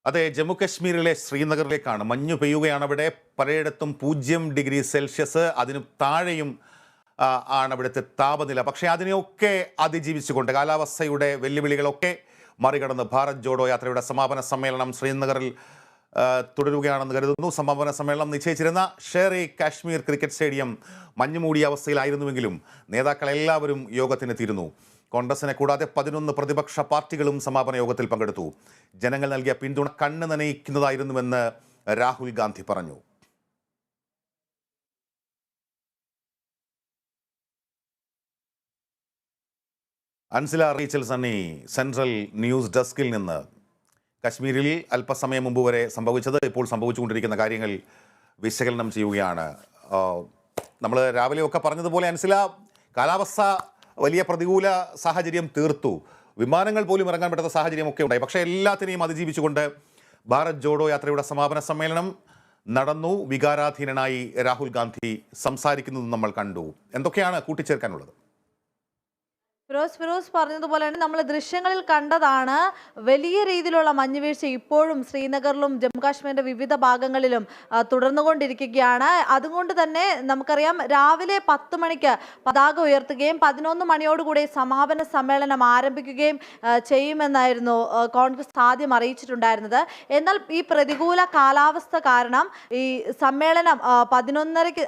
അതെ, ജമ്മു കശ്മീരിലെ ശ്രീനഗറിലേക്കാണ്. മഞ്ഞു പെയ്യുകയാണ്. അവിടെ പലയിടത്തും 0 ഡിഗ്രി സെൽഷ്യസ് അതിന് താഴെയും ആണ് അവിടുത്തെ താപനില. പക്ഷേ അതിനെയൊക്കെ അതിജീവിച്ചുകൊണ്ട് കാലാവസ്ഥയുടെ വെല്ലുവിളികളൊക്കെ മറികടന്ന് ഭാരത് ജോഡോ യാത്രയുടെ സമാപന സമ്മേളനം ശ്രീനഗറിൽ തുടരുകയാണെന്ന് കരുതുന്നു. സമാപന സമ്മേളനം നിശ്ചയിച്ചിരുന്ന ഷേർ ഇ കാശ്മീർ ക്രിക്കറ്റ് സ്റ്റേഡിയം മഞ്ഞുമൂടിയ അവസ്ഥയിലായിരുന്നുവെങ്കിലും നേതാക്കളെല്ലാവരും യോഗത്തിനെത്തിയിരുന്നു. കോൺഗ്രസിനെ കൂടാതെ 11 പ്രതിപക്ഷ പാർട്ടികളും സമാപന യോഗത്തിൽ പങ്കെടുത്തു. ജനങ്ങൾ നൽകിയ പിന്തുണ കണ്ണ് നനയിക്കുന്നതായിരുന്നുവെന്ന് രാഹുൽ ഗാന്ധി പറഞ്ഞു. Ansila Rachel Sunny, central news ഡെസ്കിൽ നിന്ന്. കശ്മീരിൽ അല്പസമയം മുമ്പ് വരെ സംഭവിച്ചത്, ഇപ്പോൾ സംഭവിച്ചുകൊണ്ടിരിക്കുന്ന കാര്യങ്ങൾ വിശകലനം ചെയ്യുകയാണ്. നമ്മൾ രാവിലെയൊക്കെ പറഞ്ഞതുപോലെ അൻസില, കാലാവസ്ഥ വലിയ പ്രതികൂല സാഹചര്യം തീർത്തു. വിമാനങ്ങൾ പോലും ഇറങ്ങാൻ പറ്റാത്ത സാഹചര്യമൊക്കെ ഉണ്ടായി. പക്ഷേ എല്ലാത്തിനെയും അതിജീവിച്ചുകൊണ്ട് ഭാരത് ജോഡോ യാത്രയുടെ സമാപന സമ്മേളനം നടന്നു. വികാരാധീനനായി രാഹുൽ ഗാന്ധി സംസാരിക്കുന്നത് നമ്മൾ കണ്ടു. എന്തൊക്കെയാണ് കൂട്ടിച്ചേർക്കാനുള്ളത്? ഫിറോസ് പറഞ്ഞതുപോലെ തന്നെ നമ്മൾ ദൃശ്യങ്ങളിൽ കണ്ടതാണ്. വലിയ രീതിയിലുള്ള മഞ്ഞുവീഴ്ച ഇപ്പോഴും ശ്രീനഗറിലും ജമ്മു കാശ്മീരിന്റെ വിവിധ ഭാഗങ്ങളിലും തുടർന്നുകൊണ്ടിരിക്കുകയാണ്. അതുകൊണ്ട് തന്നെ നമുക്കറിയാം, രാവിലെ 10 മണിക്ക് പതാക ഉയർത്തുകയും 11 മണിയോടുകൂടി സമാപന സമ്മേളനം ആരംഭിക്കുകയും ചെയ്യുമെന്നായിരുന്നു കോൺഗ്രസ് ആദ്യം അറിയിച്ചിട്ടുണ്ടായിരുന്നത്. എന്നാൽ ഈ പ്രതികൂല കാലാവസ്ഥ കാരണം ഈ സമ്മേളനം 11:30-ക്ക്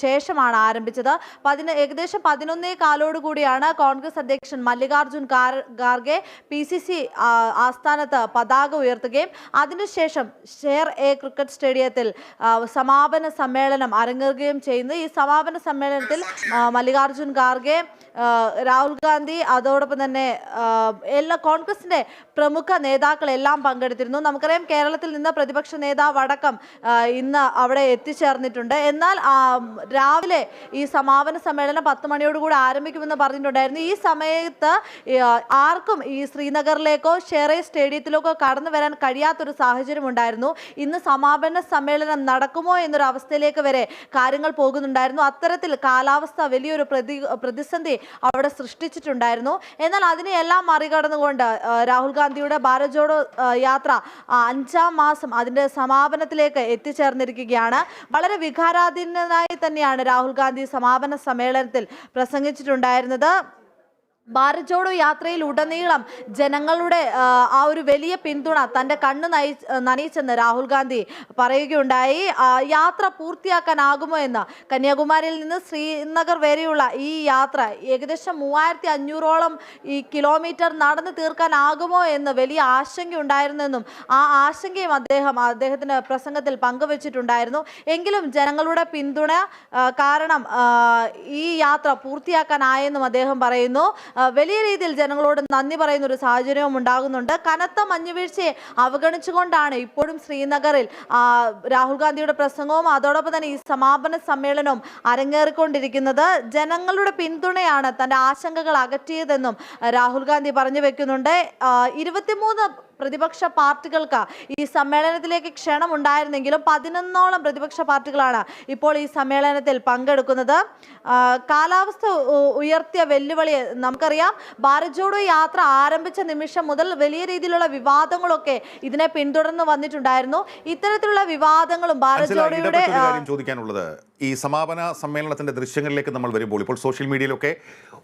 ശേഷമാണ് ആരംഭിച്ചത്. ഏകദേശം 11:15 കോൺഗ്രസ് അധ്യക്ഷൻ മല്ലികാർജുൻ ഖാർഗെ PCC ആസ്ഥാനത്ത് പതാക ഉയർത്തുകയും അതിനുശേഷം ഷേർ എ ക്രിക്കറ്റ് സ്റ്റേഡിയത്തിൽ സമാപന സമ്മേളനം അരങ്ങേറുകയും ചെയ്യുന്നു. ഈ സമാപന സമ്മേളനത്തിൽ മല്ലികാർജുൻ ഖാർഗെ, രാഹുൽ ഗാന്ധി, അതോടൊപ്പം തന്നെ എല്ലാ കോൺഗ്രസിന്റെ പ്രമുഖ നേതാക്കളെല്ലാം പങ്കെടുത്തിരുന്നു. നമുക്കറിയാം, കേരളത്തിൽ നിന്ന് പ്രതിപക്ഷ നേതാവ് അടക്കം ഇന്ന് അവിടെ എത്തിച്ചേർന്നിട്ടുണ്ട്. എന്നാൽ രാവിലെ ഈ സമാപന സമ്മേളനം 10 മണിയോടുകൂടി ആരംഭിക്കുമെന്ന് പറഞ്ഞിട്ടുണ്ടായിരുന്നു. ഈ സമയത്ത് ആർക്കും ഈ ശ്രീനഗറിലേക്കോ ഷേർ എ സ്റ്റേഡിയത്തിലേക്കോ കടന്നു വരാൻ കഴിയാത്തൊരു സാഹചര്യം ഉണ്ടായിരുന്നു. ഇന്ന് സമാപന സമ്മേളനം നടക്കുമോ എന്നൊരു അവസ്ഥയിലേക്ക് വരെ കാര്യങ്ങൾ പോകുന്നുണ്ടായിരുന്നു. അത്തരത്തിൽ കാലാവസ്ഥ വലിയൊരു പ്രതിസന്ധി അവിടെ സൃഷ്ടിച്ചിട്ടുണ്ടായിരുന്നു. എന്നാൽ അതിനെയെല്ലാം മറികടന്നുകൊണ്ട് രാഹുൽ ഗാന്ധിയുടെ ഭാരത് ജോഡോ യാത്ര 5-ാം മാസം അതിന്റെ സമാപനത്തിലേക്ക് എത്തിച്ചേർന്നിരിക്കുകയാണ്. വളരെ വികാരാധീനനായി തന്നെയാണ് രാഹുൽ ഗാന്ധി സമാപന സമ്മേളനത്തിൽ പ്രസംഗിച്ചിട്ടുണ്ടായിരുന്നത്. ഭാരത് ജോഡോ യാത്രയിൽ ഉടനീളം ജനങ്ങളുടെ ആ ഒരു വലിയ പിന്തുണ തൻ്റെ കണ്ണ് നനയിച്ചെന്ന് രാഹുൽ ഗാന്ധി പറയുകയുണ്ടായി. യാത്ര പൂർത്തിയാക്കാനാകുമോ എന്ന്, കന്യാകുമാരിയിൽ നിന്ന് ശ്രീനഗർ വരെയുള്ള ഈ യാത്ര ഏകദേശം 3500-ഓളം ഈ കിലോമീറ്റർ നടന്നു തീർക്കാനാകുമോ എന്ന് വലിയ ആശങ്കയുണ്ടായിരുന്നെന്നും ആ ആശങ്കയും അദ്ദേഹത്തിന്റെ പ്രസംഗത്തിൽ പങ്കുവച്ചിട്ടുണ്ടായിരുന്നു. എങ്കിലും ജനങ്ങളുടെ പിന്തുണ കാരണം ഈ യാത്ര പൂർത്തിയാക്കാനായെന്നും അദ്ദേഹം പറയുന്നു. വലിയ രീതിയിൽ ജനങ്ങളോട് നന്ദി പറയുന്ന ഒരു സാഹചര്യവും ഉണ്ടാകുന്നുണ്ട്. കനത്ത മഞ്ഞുവീഴ്ചയെ അവഗണിച്ചുകൊണ്ടാണ് ഇപ്പോഴും ശ്രീനഗറിൽ രാഹുൽ ഗാന്ധിയുടെ പ്രസംഗവും അതോടൊപ്പം തന്നെ ഈ സമാപന സമ്മേളനവും അരങ്ങേറിക്കൊണ്ടിരിക്കുന്നത്. ജനങ്ങളുടെ പിന്തുണയാണ് തന്റെ ആശങ്കകൾ അകറ്റിയതെന്നും രാഹുൽ ഗാന്ധി പറഞ്ഞു വെക്കുന്നുണ്ട്. 23 പ്രതിപക്ഷ പാർട്ടികൾക്ക് ഈ സമ്മേളനത്തിലേക്ക് ക്ഷണം ഉണ്ടായിരുന്നെങ്കിലും 11ഓളം പ്രതിപക്ഷ പാർട്ടികളാണ് ഇപ്പോൾ ഈ സമ്മേളനത്തിൽ പങ്കെടുക്കുന്നത്. കാലാവസ്ഥ ഉയർത്തിയ വെല്ലുവിളി നമുക്കറിയാം. ഭാരത് ജോഡോ യാത്ര ആരംഭിച്ച നിമിഷം മുതൽ വലിയ രീതിയിലുള്ള വിവാദങ്ങളൊക്കെ ഇതിനെ പിന്തുടർന്ന് വന്നിട്ടുണ്ടായിരുന്നു. ഇത്തരത്തിലുള്ള വിവാദങ്ങളും ഭാരത് ജോഡോയുടെ ചോദിക്കാനുള്ളത്, ഈ സമാപന സമ്മേളനത്തിന്റെ ദൃശ്യങ്ങളിലേക്ക് നമ്മൾ വരുമ്പോൾ ഇപ്പോൾ സോഷ്യൽ മീഡിയയിലൊക്കെ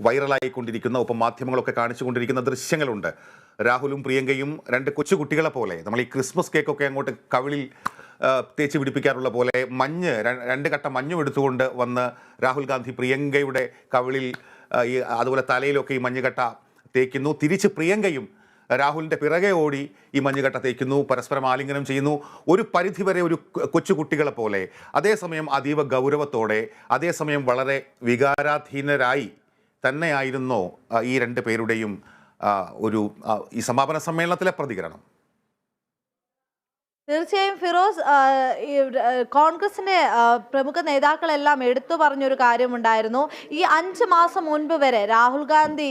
വൈറലായിക്കൊണ്ടിരിക്കുന്ന, ഒപ്പം മാധ്യമങ്ങളൊക്കെ കാണിച്ചുകൊണ്ടിരിക്കുന്ന ദൃശ്യങ്ങളുണ്ട്. രാഹുലും പ്രിയങ്കയും 2 കൊച്ചുകുട്ടികളെ പോലെ, നമ്മൾ ഈ ക്രിസ്മസ് കേക്കൊക്കെ അങ്ങോട്ട് കവിളിൽ തേച്ച് പിടിപ്പിക്കാറുള്ള പോലെ 2 കട്ട മഞ്ഞും എടുത്തുകൊണ്ട് വന്ന് രാഹുൽ ഗാന്ധി പ്രിയങ്കയുടെ കവിളിൽ അതുപോലെ തലയിലൊക്കെ ഈ മഞ്ഞുകട്ട തേക്കുന്നു. തിരിച്ച് പ്രിയങ്കയും രാഹുലിൻ്റെ പിറകെ ഓടി ഈ മഞ്ഞുകട്ട തേക്കുന്നു, പരസ്പരം ആലിംഗനം ചെയ്യുന്നു. ഒരു പരിധിവരെ ഒരു കൊച്ചുകുട്ടികളെ പോലെ, അതേസമയം അതീവ ഗൗരവത്തോടെ, അതേസമയം വളരെ വികാരാധീനരായി തന്നെയായിരുന്നോ ഈ 2 പേരുടെയും ഈ സമാപന സമ്മേളനത്തിലെ പ്രതികരണം? തീർച്ചയായും ഫിറോസ്, കോൺഗ്രസിന്റെ പ്രമുഖ നേതാക്കളെല്ലാം എടുത്തു പറഞ്ഞൊരു കാര്യമുണ്ടായിരുന്നു. ഈ 5 മാസം മുൻപ് വരെ രാഹുൽ ഗാന്ധി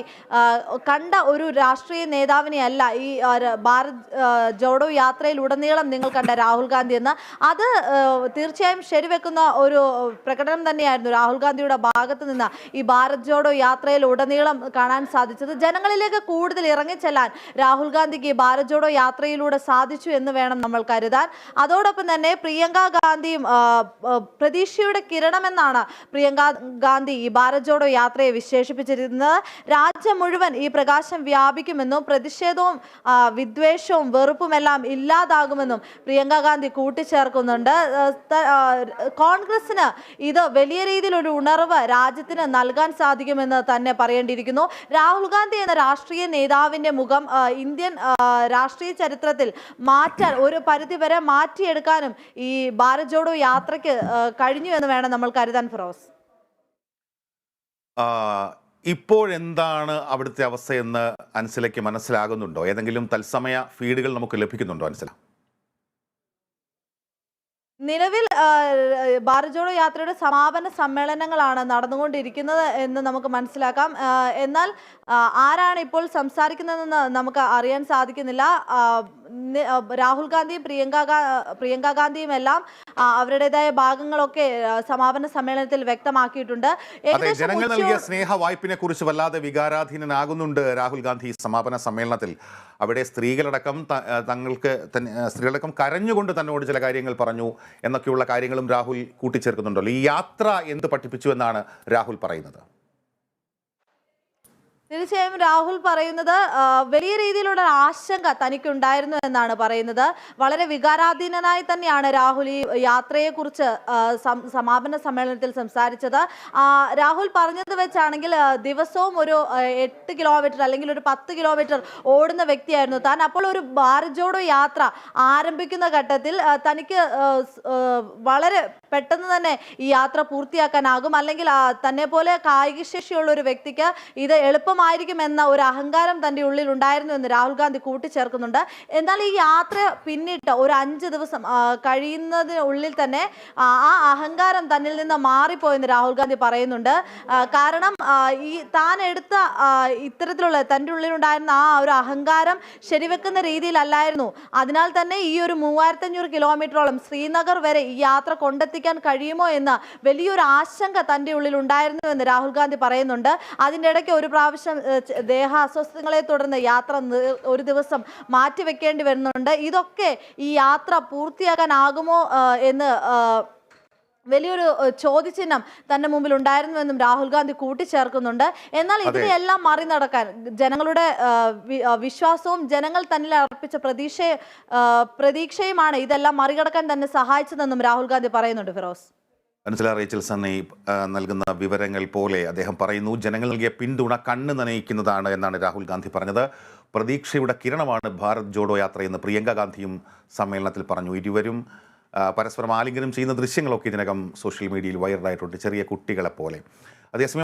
കണ്ട ഒരു രാഷ്ട്രീയ നേതാവിനെ അല്ല ഈ ഭാരത് ജോഡോ യാത്രയിൽ ഉടനീളം നിങ്ങൾ കണ്ട രാഹുൽ ഗാന്ധി എന്ന്. അത് തീർച്ചയായും ശരിവെക്കുന്ന ഒരു പ്രകടനം തന്നെയായിരുന്നു രാഹുൽ ഗാന്ധിയുടെ ഭാഗത്ത് നിന്ന് ഈ ഭാരത് ജോഡോ യാത്രയിൽ ഉടനീളം കാണാൻ സാധിച്ചത്. ജനങ്ങളിലേക്ക് കൂടുതൽ ഇറങ്ങിച്ചെല്ലാൻ രാഹുൽ ഗാന്ധിക്ക് ഈ ഭാരത് ജോഡോ യാത്രയിലൂടെ സാധിച്ചു എന്ന് വേണം നമ്മൾ കരുതാൻ. അതോടൊപ്പം തന്നെ പ്രിയങ്ക ഗാന്ധിയും പ്രതീക്ഷയുടെ കിരണമെന്നാണ് പ്രിയങ്ക ഗാന്ധി ഈ ഭാരത് ജോഡോ യാത്രയെ വിശേഷിപ്പിച്ചിരുന്നത്. രാജ്യം മുഴുവൻ ഈ പ്രകാശം വ്യാപിക്കുമെന്നും പ്രതിഷേധവും വിദ്വേഷവും വെറുപ്പുമെല്ലാം ഇല്ലാതാകുമെന്നും പ്രിയങ്ക ഗാന്ധി കൂട്ടിച്ചേർക്കുന്നുണ്ട്. കോൺഗ്രസിന് ഇത് വലിയ രീതിയിലൊരു ഉണർവ് രാജ്യത്തിന് നൽകാൻ സാധിക്കുമെന്ന് തന്നെ പറയേണ്ടിയിരിക്കുന്നു. രാഹുൽ ഗാന്ധി എന്ന രാഷ്ട്രീയ നേതാവിന്റെ മുഖം ഇന്ത്യൻ രാഷ്ട്രീയ ചരിത്രത്തിൽ മാറ്റാൻ, ഒരു പരിധിവരെ മാറ്റിയെടുക്കാനും ഈ ഭാരത് ജോഡോ യാത്രയ്ക്ക് കഴിഞ്ഞു എന്ന് വേണം നമ്മൾ കരുതാൻ ഫിറോസ്. ഇപ്പോഴെന്താണ് അവിടുത്തെ അവസ്ഥയെന്ന് അൻസിലയ്ക്ക് മനസ്സിലാകുന്നുണ്ടോ? ഏതെങ്കിലും തത്സമയ ഫീഡുകൾ നമുക്ക് ലഭിക്കുന്നുണ്ടോ അൻസില? നിലവിൽ ഭാരത് ജോഡോ യാത്രയുടെ സമാപന സമ്മേളനങ്ങളാണ് നടന്നുകൊണ്ടിരിക്കുന്നത് എന്ന് നമുക്ക് മനസ്സിലാക്കാം. എന്നാൽ ആരാണ് ഇപ്പോൾ സംസാരിക്കുന്നതെന്ന് നമുക്ക് അറിയാൻ സാധിക്കുന്നില്ല. രാഹുൽ ഗാന്ധിയും പ്രിയങ്ക ഗാന്ധിയും എല്ലാം അവരുടേതായ ഭാഗങ്ങളൊക്കെ സമാപന സമ്മേളനത്തിൽ വ്യക്തമാക്കിയിട്ടുണ്ട്. ജനങ്ങൾ നൽകിയ സ്നേഹ വായ്പിനെ കുറിച്ച് വല്ലാതെ വികാരാധീനനാകുന്നുണ്ട് രാഹുൽ ഗാന്ധി സമാപന സമ്മേളനത്തിൽ. അവിടെ സ്ത്രീകളടക്കം കരഞ്ഞുകൊണ്ട് തന്നോട് ചില കാര്യങ്ങൾ പറഞ്ഞു എന്നൊക്കെയുള്ള കാര്യങ്ങളും രാഹുൽ കൂട്ടിച്ചേർക്കുന്നുണ്ടല്ലോ. ഈ യാത്ര എന്ത് പഠിപ്പിച്ചു എന്നാണ് രാഹുൽ പറയുന്നത്? തീർച്ചയായും രാഹുൽ പറയുന്നത് വലിയ രീതിയിലുള്ള ആശങ്ക തനിക്കുണ്ടായിരുന്നു എന്നാണ് പറയുന്നത്. വളരെ വികാരാധീനനായി തന്നെയാണ് രാഹുൽ ഈ യാത്രയെക്കുറിച്ച് സമാപന സമ്മേളനത്തിൽ സംസാരിച്ചത്. രാഹുൽ പറഞ്ഞത് വെച്ചാണെങ്കിൽ ദിവസവും ഒരു 8 കിലോമീറ്റർ അല്ലെങ്കിൽ ഒരു 10 കിലോമീറ്റർ ഓടുന്ന വ്യക്തിയായിരുന്നു താൻ. അപ്പോൾ ഒരു ഭാരത് ജോഡോ യാത്ര ആരംഭിക്കുന്ന ഘട്ടത്തിൽ തനിക്ക് വളരെ പെട്ടെന്ന് തന്നെ ഈ യാത്ര പൂർത്തിയാക്കാനാകും, അല്ലെങ്കിൽ തന്നെ പോലെ കായികശേഷിയുള്ള ഒരു വ്യക്തിക്ക് ഇത് എളുപ്പമായിരിക്കുമെന്ന ഒരു അഹങ്കാരം തൻ്റെ ഉള്ളിൽ ഉണ്ടായിരുന്നു എന്ന് രാഹുൽ ഗാന്ധി കൂട്ടിച്ചേർക്കുന്നുണ്ട്. എന്നാൽ ഈ യാത്ര പിന്നിട്ട് ഒരു 5 ദിവസം കഴിയുന്നതിനുള്ളിൽ തന്നെ ആ അഹങ്കാരം തന്നിൽ നിന്ന് മാറിപ്പോയെന്ന് രാഹുൽ ഗാന്ധി പറയുന്നുണ്ട്. കാരണം ഈ താൻ എടുത്ത ഇത്തരത്തിലുള്ള തൻ്റെ ഉള്ളിലുണ്ടായിരുന്ന ആ ഒരു അഹങ്കാരം ശരിവെക്കുന്ന രീതിയിലല്ലായിരുന്നു. അതിനാൽ തന്നെ ഈ ഒരു 3500 കിലോമീറ്ററോളം ശ്രീനഗർ വരെ ഈ യാത്ര കൊണ്ടെത്തിക്കാൻ കഴിയുമോ എന്ന വലിയൊരു ആശങ്ക തൻ്റെ ഉള്ളിൽ ഉണ്ടായിരുന്നു എന്ന് രാഹുൽ ഗാന്ധി പറയുന്നുണ്ട്. അതിൻ്റെ ഇടയ്ക്ക് ഒരു പ്രാവശ്യം ദേഹ അസ്വസ്ഥതകളെ തുടർന്ന് യാത്ര ഒരു ദിവസം മാറ്റിവെക്കേണ്ടി വരുന്നുണ്ട്. ഇതൊക്കെ ഈ യാത്ര പൂർത്തിയാക്കാനാകുമോ എന്ന് വലിയൊരു ചോദ്യചിഹ്നം തന്റെ മുമ്പിൽ ഉണ്ടായിരുന്നുവെന്നും രാഹുൽ ഗാന്ധി കൂട്ടിച്ചേർക്കുന്നുണ്ട്. എന്നാൽ ഇതിനെല്ലാം മറികടക്കാൻ ജനങ്ങളുടെ വിശ്വാസവും ജനങ്ങൾ തന്നിൽ അർപ്പിച്ച പ്രതീക്ഷയുമാണ് ഇതെല്ലാം മറികടക്കാൻ തന്നെ സഹായിച്ചതെന്നും രാഹുൽ ഗാന്ധി പറയുന്നുണ്ട് ഫിറോസ്. മനസ്സിലാ റേച്ചൽ സണ്ണി നൽകുന്ന വിവരങ്ങൾ പോലെ അദ്ദേഹം പറയുന്നു, ജനങ്ങൾ നൽകിയ പിന്തുണ കണ്ണ് നനയിക്കുന്നതാണ് എന്നാണ് രാഹുൽ ഗാന്ധി പറഞ്ഞത്. പ്രതീക്ഷയുടെ കിരണമാണ് ഭാരത് ജോഡോ യാത്രയെന്ന് പ്രിയങ്ക ഗാന്ധിയും സമ്മേളനത്തിൽ പറഞ്ഞു. ഇരുവരും പരസ്പരം ആലിംഗനം ചെയ്യുന്ന ദൃശ്യങ്ങളൊക്കെ ഇതിനകം സോഷ്യൽ മീഡിയയിൽ വൈറലായിട്ടുണ്ട്, ചെറിയ കുട്ടികളെ പോലെ. അതേസമയം